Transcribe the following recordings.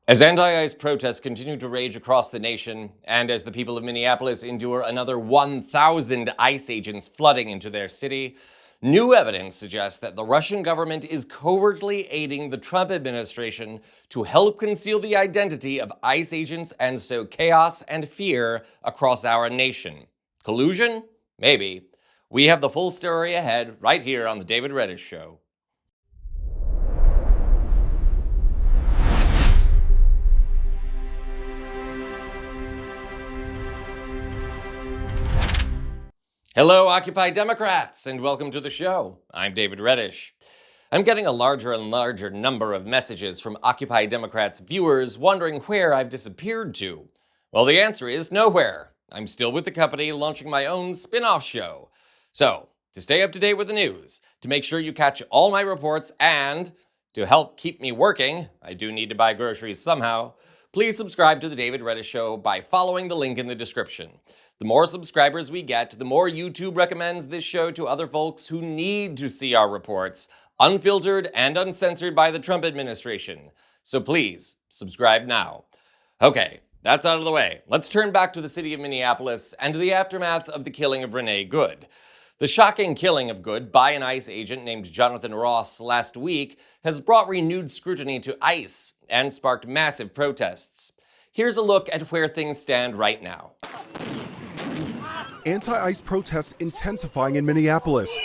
As anti-ICE protests continue to rage across the nation, and as the people of Minneapolis endure another 1,000 ICE agents flooding into their city, new evidence suggests that the Russian government is covertly aiding the Trump administration to help conceal the identity of ICE agents and sow chaos and fear across our nation. Collusion? Maybe. We have the full story ahead right here on The David Reddish Show. Hello, Occupy Democrats, and welcome to the show. I'm David Reddish. I'm getting a larger and larger number of messages from Occupy Democrats viewers wondering where I've disappeared to. Well, the answer is nowhere. I'm still with the company launching my own spin-off show. So, to stay up to date with the news, to make sure you catch all my reports, and to help keep me working, I do need to buy groceries somehow, please subscribe to The David Reddish Show by following the link in the description. The more subscribers we get, the more YouTube recommends this show to other folks who need to see our reports, unfiltered and uncensored by the Trump administration. So please, subscribe now. Okay, that's out of the way. Let's turn back to the city of Minneapolis and to the aftermath of the killing of Renee Good. The shocking killing of Good by an ICE agent named Jonathan Ross last week has brought renewed scrutiny to ICE and sparked massive protests. Here's a look at where things stand right now. Anti-ICE protests intensifying in Minneapolis.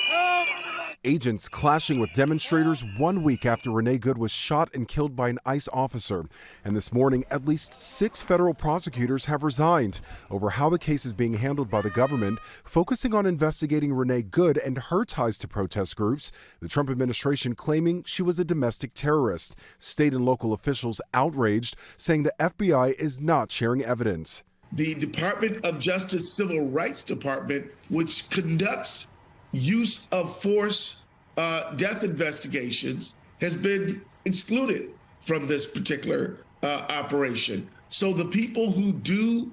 Agents clashing with demonstrators 1 week after Renee Good was shot and killed by an ICE officer. And this morning, at least 6 federal prosecutors have resigned over how the case is being handled by the government, focusing on investigating Renee Good and her ties to protest groups. The Trump administration claiming she was a domestic terrorist. State and local officials outraged, saying the FBI is not sharing evidence. The Department of Justice Civil Rights Department, which conducts use of force death investigations, has been excluded from this particular operation. So the people who do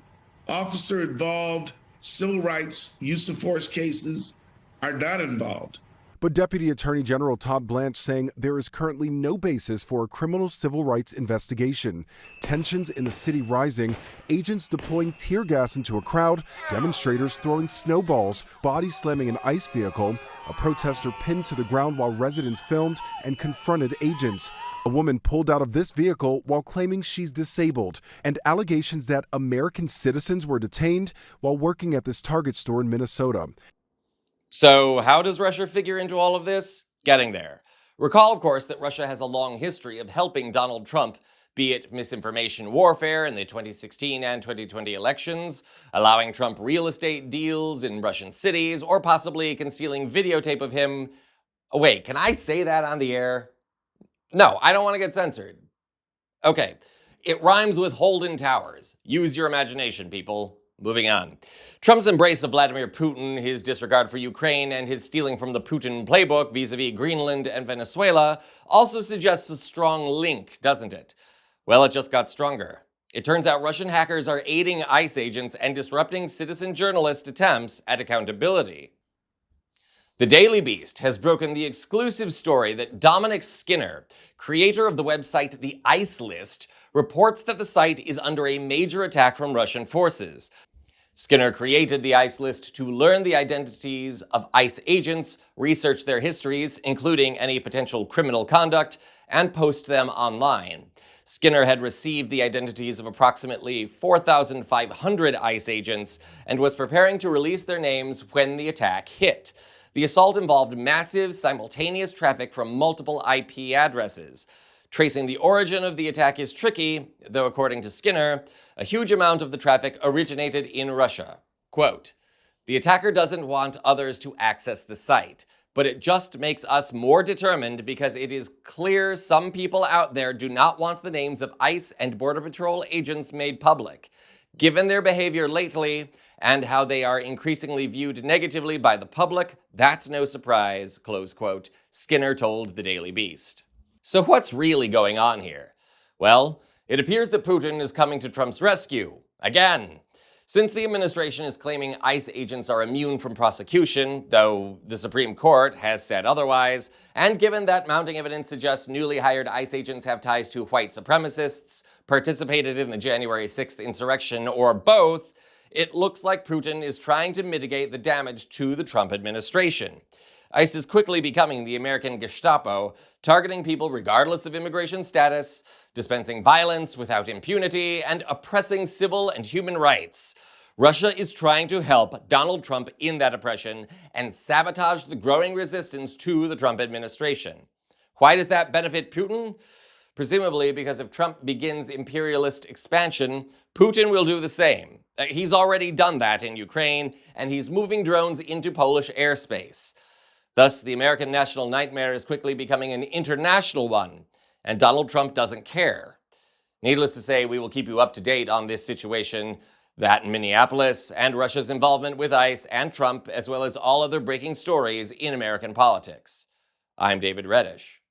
officer-involved civil rights use of force cases are not involved. But Deputy Attorney General Todd Blanche saying there is currently no basis for a criminal civil rights investigation. Tensions in the city rising, agents deploying tear gas into a crowd, demonstrators throwing snowballs, body slamming an ICE vehicle, a protester pinned to the ground while residents filmed and confronted agents. A woman pulled out of this vehicle while claiming she's disabled, and allegations that American citizens were detained while working at this Target store in Minnesota. So how does Russia figure into all of this? Getting there. Recall, of course, that Russia has a long history of helping Donald Trump, be it misinformation warfare in the 2016 and 2020 elections, allowing Trump real estate deals in Russian cities, or possibly concealing videotape of him. Oh, wait, can I say that on the air? No, I don't want to get censored. Okay, it rhymes with Holden Towers. Use your imagination, people. Moving on. Trump's embrace of Vladimir Putin, his disregard for Ukraine, and his stealing from the Putin playbook vis-a-vis Greenland and Venezuela also suggests a strong link, doesn't it? Well, it just got stronger. It turns out Russian hackers are aiding ICE agents and disrupting citizen journalist attempts at accountability. The Daily Beast has broken the exclusive story that Dominic Skinner, creator of the website The ICE List, reports that the site is under a major attack from Russian forces. Skinner created the ICE List to learn the identities of ICE agents, research their histories, including any potential criminal conduct, and post them online. Skinner had received the identities of approximately 4,500 ICE agents and was preparing to release their names when the attack hit. The assault involved massive, simultaneous traffic from multiple IP addresses. Tracing the origin of the attack is tricky, though according to Skinner, a huge amount of the traffic originated in Russia. Quote, "The attacker doesn't want others to access the site, but it just makes us more determined because it is clear some people out there do not want the names of ICE and Border Patrol agents made public. Given their behavior lately and how they are increasingly viewed negatively by the public, that's no surprise," close quote, Skinner told the Daily Beast. So what's really going on here? Well, it appears that Putin is coming to Trump's rescue, again. Since the administration is claiming ICE agents are immune from prosecution, though the Supreme Court has said otherwise, and given that mounting evidence suggests newly hired ICE agents have ties to white supremacists, participated in the January 6th insurrection, or both, it looks like Putin is trying to mitigate the damage to the Trump administration. ICE is quickly becoming the American Gestapo, targeting people regardless of immigration status, dispensing violence without impunity, and oppressing civil and human rights. Russia is trying to help Donald Trump in that oppression and sabotage the growing resistance to the Trump administration. Why does that benefit Putin? Presumably because if Trump begins imperialist expansion, Putin will do the same. He's already done that in Ukraine, and he's moving drones into Polish airspace. Thus, the American national nightmare is quickly becoming an international one, and Donald Trump doesn't care. Needless to say, we will keep you up to date on this situation, that in Minneapolis, and Russia's involvement with ICE and Trump, as well as all other breaking stories in American politics. I'm David Reddish.